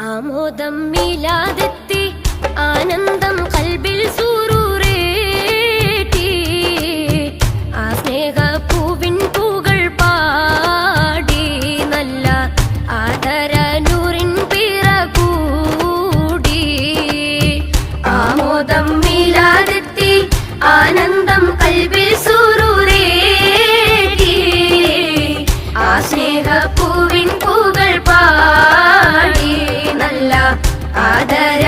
ആമോദം മീലാദെത്തി ആനന്ദം കൽബിൽ സൂറൂറേറ്റി ആ സ്നേഹപ്പൂവിൻ പൂകൾ പാടി നല്ല ആദരനൂറിൻ പിറ കൂടി. ആമോദം മീലാദെത്തി ആനന്ദം കൽബിൽ സൂറൂറേറ്റി ആ സ്നേഹപ്പൂവിൻ പൂകൾ പാടി നല്ല ആദര